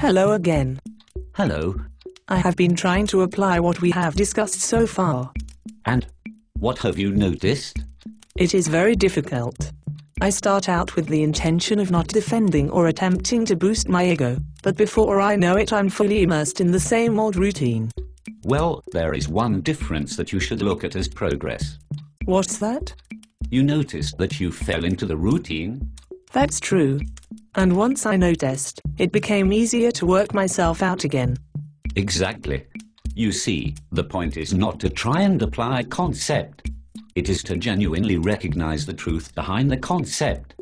Hello again. Hello. I have been trying to apply what we have discussed so far. And what have you noticed? It is very difficult. I start out with the intention of not defending or attempting to boost my ego, but before I know it I'm fully immersed in the same old routine. Well, there is one difference that you should look at as progress. What's that? You noticed that you fell into the routine? That's true. And once I noticed, it became easier to work myself out again. Exactly. You see, the point is not to try and apply a concept. It is to genuinely recognize the truth behind the concept.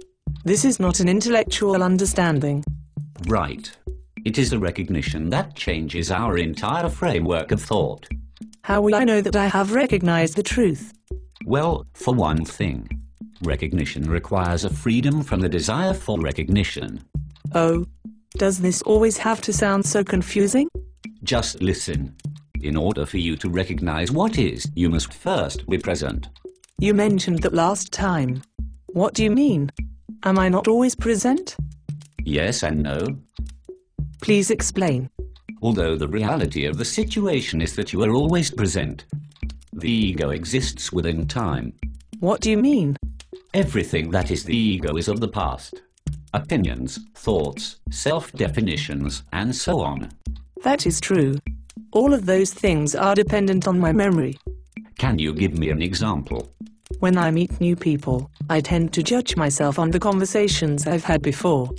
This is not an intellectual understanding. Right. It is a recognition that changes our entire framework of thought. How will I know that I have recognized the truth? Well, for one thing, recognition requires a freedom from the desire for recognition. Oh, does this always have to sound so confusing? Just listen. In order for you to recognize what is, you must first be present. You mentioned that last time. What do you mean? Am I not always present? Yes and no. Please explain. Although the reality of the situation is that you are always present, the ego exists within time. What do you mean? Everything that is the ego is of the past. Opinions, thoughts, self-definitions, and so on. That is true. All of those things are dependent on my memory. Can you give me an example? When I meet new people, I tend to judge myself on the conversations I've had before.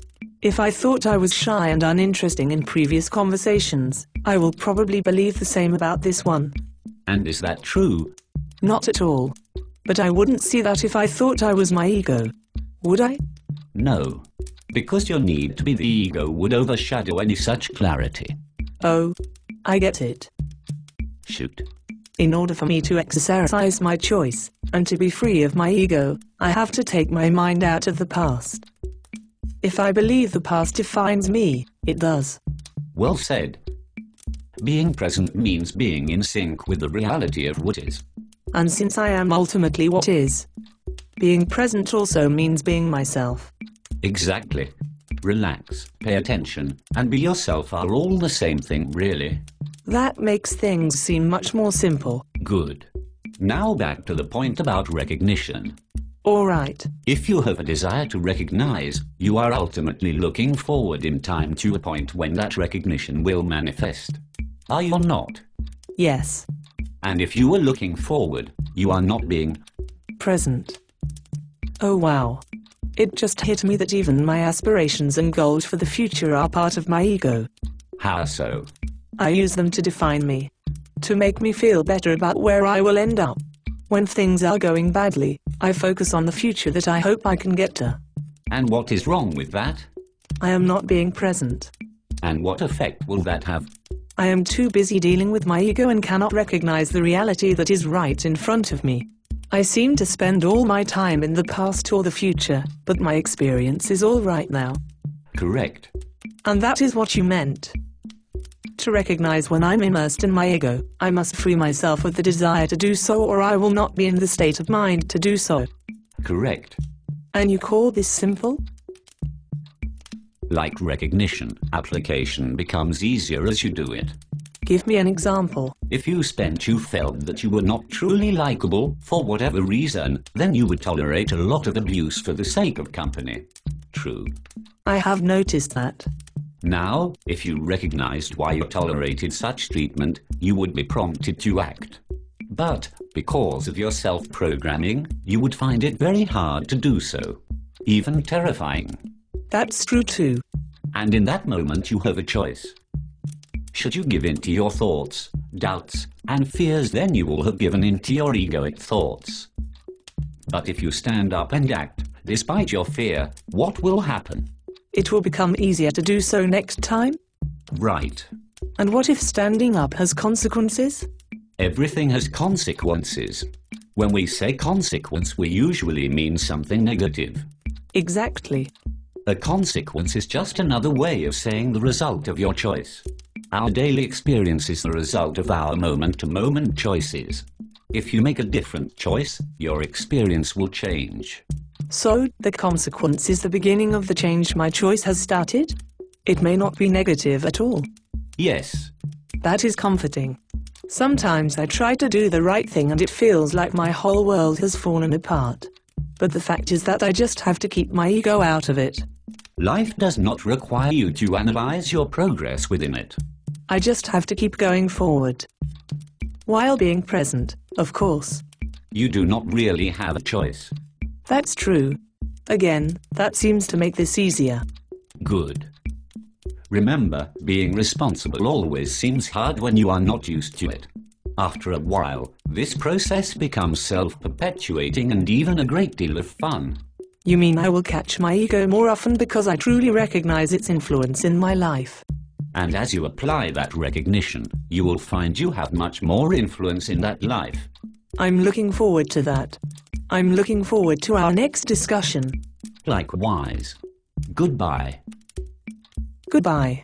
If I thought I was shy and uninteresting in previous conversations, I will probably believe the same about this one. And is that true? Not at all. But I wouldn't see that if I thought I was my ego. Would I? No. Because your need to be the ego would overshadow any such clarity. Oh, I get it. Shoot. In order for me to exercise my choice, and to be free of my ego, I have to take my mind out of the past. If I believe the past defines me, it does. Well said. Being present means being in sync with the reality of what is. And since I am ultimately what is, being present also means being myself. Exactly. Relax, pay attention, and be yourself are all the same thing, really. That makes things seem much more simple. Good. Now back to the point about recognition. All right. If you have a desire to recognize, you are ultimately looking forward in time to a point when that recognition will manifest. Are you not? Yes. And if you are looking forward, you are not being present. Oh wow. It just hit me that even my aspirations and goals for the future are part of my ego. How so? I use them to define me. To make me feel better about where I will end up. When things are going badly, I focus on the future that I hope I can get to. And what is wrong with that? I am not being present. And what effect will that have? I am too busy dealing with my ego and cannot recognize the reality that is right in front of me. I seem to spend all my time in the past or the future, but my experience is all right now. Correct. And that is what you meant. To recognize when I'm immersed in my ego, I must free myself of the desire to do so or I will not be in the state of mind to do so. Correct. And you call this simple? Like recognition, application becomes easier as you do it. Give me an example. If you felt that you were not truly likable, for whatever reason, then you would tolerate a lot of abuse for the sake of company. True. I have noticed that. Now, if you recognized why you tolerated such treatment, you would be prompted to act. But, because of your self-programming, you would find it very hard to do so. Even terrifying. That's true too. And in that moment you have a choice. Should you give in to your thoughts, doubts, and fears, then you will have given in to your egoic thoughts. But if you stand up and act, despite your fear, what will happen? It will become easier to do so next time? Right. And what if standing up has consequences? Everything has consequences. When we say consequence, we usually mean something negative. Exactly. A consequence is just another way of saying the result of your choice. Our daily experience is the result of our moment-to-moment choices. If you make a different choice, your experience will change. So, the consequence is the beginning of the change my choice has started? It may not be negative at all. Yes. That is comforting. Sometimes I try to do the right thing and it feels like my whole world has fallen apart. But the fact is that I just have to keep my ego out of it. Life does not require you to analyze your progress within it. I just have to keep going forward. While being present, of course. You do not really have a choice. That's true. Again, that seems to make this easier. Good. Remember, being responsible always seems hard when you are not used to it. After a while, this process becomes self-perpetuating and even a great deal of fun. You mean I will catch my ego more often because I truly recognize its influence in my life? And as you apply that recognition, you will find you have much more influence in that life. I'm looking forward to that. I'm looking forward to our next discussion. Likewise. Goodbye. Goodbye.